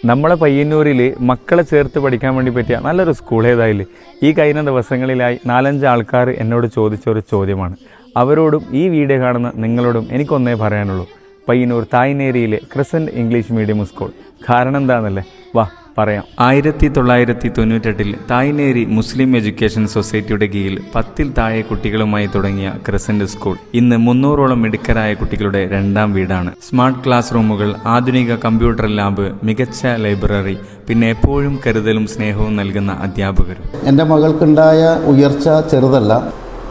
നമ്മളെ പയ്യന്നൂരിൽ മക്കളെ ചേർത്ത് പഠിക്കാൻ വേണ്ടി പറ്റിയ നല്ലൊരു സ്കൂൾ ഏതായാലും ഈ കഴിഞ്ഞ ദിവസങ്ങളിലായി 4-5 ആൾക്കാർ എന്നോട് ചോദിച്ച ഒരു ചോദ്യമാണ്. അവരോടും ഈ വീഡിയോ കാണുന്ന നിങ്ങളോടും എനിക്കൊന്നേ പറയാനുള്ളൂ, പയ്യന്നൂർ തായ്നേരിയിലെ ക്രസൻറ്റ് ഇംഗ്ലീഷ് മീഡിയം സ്കൂൾ. കാരണം എന്താണെന്നല്ലേ, വാ പറയാം. 1998 തായ്നേരി മുസ്ലിം എഡ്യൂക്കേഷൻ സൊസൈറ്റിയുടെ കീഴിൽ 10-ൽ താഴെ കുട്ടികളുമായി തുടങ്ങിയ ക്രസൻറ്റ് സ്കൂൾ ഇന്ന് 300ഓളം മിടുക്കരായ കുട്ടികളുടെ രണ്ടാം വീടാണ്. സ്മാർട്ട് ക്ലാസ് റൂമുകൾ, ആധുനിക കമ്പ്യൂട്ടർ ലാബ്, മികച്ച ലൈബ്രറി, പിന്നെ എപ്പോഴും കരുതലും സ്നേഹവും നൽകുന്ന അധ്യാപകരും. എൻ്റെ മകൾക്കുണ്ടായ ഉയർച്ച ചെറുതല്ല.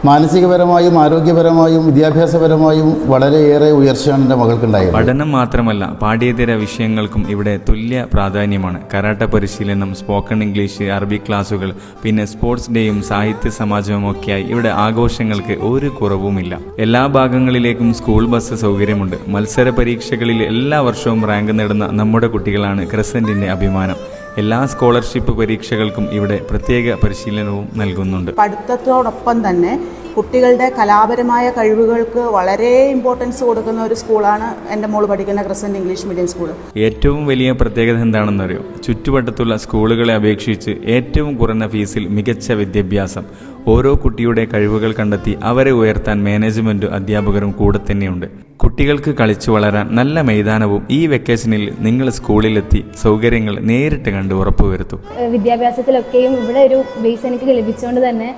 മാനസികപരമായും ആരോഗ്യപരമായും വിദ്യാഭ്യാസപരമായും വളരെയേറെ ഉയർച്ചയാണ് എൻ്റെ മകൾക്കുണ്ടായത്. പഠനം മാത്രമല്ല, പാഠ്യേതര വിഷയങ്ങൾക്കും ഇവിടെ തുല്യ പ്രാധാന്യമാണ്. കരാട്ട പരിശീലനം, സ്പോക്കൺ ഇംഗ്ലീഷ്, അറബി ക്ലാസുകൾ, പിന്നെ സ്പോർട്സ് ഡേയും സാഹിത്യ സമാജവും ഒക്കെയായി ഇവിടെ ആഘോഷങ്ങൾക്ക് ഒരു കുറവുമില്ല. എല്ലാ ഭാഗങ്ങളിലേക്കും സ്കൂൾ ബസ് സൗകര്യമുണ്ട്. മത്സര പരീക്ഷകളിൽ എല്ലാ വർഷവും റാങ്ക് നേടുന്ന നമ്മുടെ കുട്ടികളാണ് ക്രസൻറ്റിൻ്റെ അഭിമാനം. എല്ലാ സ്കോളർഷിപ്പ് പരീക്ഷകൾക്കും ഇവിടെ പ്രത്യേക പരിശീലനവും നൽകുന്നുണ്ട്. പഠിത്തത്തോടൊപ്പം തന്നെ കുട്ടികളുടെ കലാപരമായ കഴിവുകൾക്ക് വളരെ ഇമ്പോർട്ടൻസ് കൊടുക്കുന്ന ഒരു സ്കൂളാണ് എൻ്റെ മോൾ പഠിക്കുന്ന ക്രസൻറ്റ് ഇംഗ്ലീഷ് മീഡിയം സ്കൂൾ. ഏറ്റവും വലിയ പ്രത്യേകത എന്താണെന്നറിയോ? ചുറ്റുവട്ടത്തുള്ള സ്കൂളുകളെ അപേക്ഷിച്ച് ഏറ്റവും കുറഞ്ഞ ഫീസിൽ മികച്ച വിദ്യാഭ്യാസം. ഓരോ കുട്ടിയുടെ കഴിവുകൾ കണ്ടെത്തി അവരെ ഉയർത്താൻ മാനേജ്മെൻറ്റും അധ്യാപകരും കൂടെ തന്നെയുണ്ട്. കുട്ടികൾക്ക് കളിച്ചു വളരാൻ നല്ല മൈതാനവും ഈ വെക്കേഷനിൽ നിങ്ങൾ സ്കൂളിലെത്തി സൗകര്യങ്ങൾ നേരിട്ട് കണ്ട് ഉറപ്പുവരുത്തും. വിദ്യാഭ്യാസത്തിലൊക്കെയും ഇവിടെ ഒരു ബേസ് എനിക്ക് ലഭിച്ചുകൊണ്ട് തന്നെ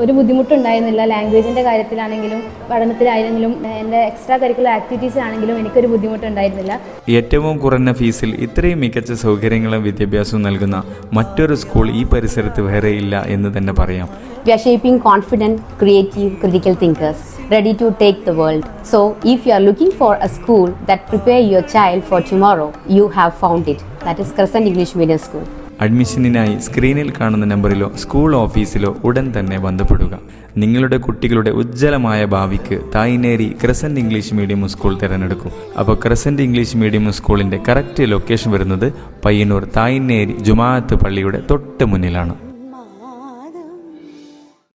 ഒരു ബുദ്ധിമുട്ടുണ്ടായിരുന്നില്ല. ലാംഗ്വേജിൻ്റെ കാര്യത്തിലാണെങ്കിലും പഠനത്തിലാണെങ്കിലും എൻ്റെ എക്സ്ട്രാ കരിക്കുലർ ആക്ടിവിറ്റീസിലാണെങ്കിലും എനിക്കൊരു ബുദ്ധിമുട്ടുണ്ടായിരുന്നില്ല. ഏറ്റവും കുറഞ്ഞ ഫീസിൽ ഇത്രയും മികച്ച സൗകര്യങ്ങളും വിദ്യാഭ്യാസവും നൽകുന്ന മറ്റൊരു സ്കൂൾ ഈ പരിസരത്ത് വേറെയില്ല എന്ന് തന്നെ പറയാം. We are shaping confident, creative, critical thinkers, ready to take the world. So, if you are looking for a school that prepare your child for tomorrow, you have found it. That is Crescent English Medium School. അഡ്മിഷനിനായി സ്ക്രീനിൽ കാണുന്ന നമ്പറിലോ school ഓഫീസിലോ ഉടൻ തന്നെ ബന്ധപ്പെടുക. നിങ്ങളുടെ കുട്ടികളുടെ ഉജ്ജ്വലമായ ഭാവിക്ക് Thayineri crescent English medium school തിരഞ്ഞെടുക്കും. അപ്പോൾ ക്രസൻറ്റ് ഇംഗ്ലീഷ് മീഡിയം സ്കൂളിൻ്റെ കറക്റ്റ് ലൊക്കേഷൻ വരുന്നത് പയ്യന്നൂർ തായ്നേരി ജുമാഅത്ത് പള്ളിയുടെ തൊട്ട് മുന്നിലാണ്.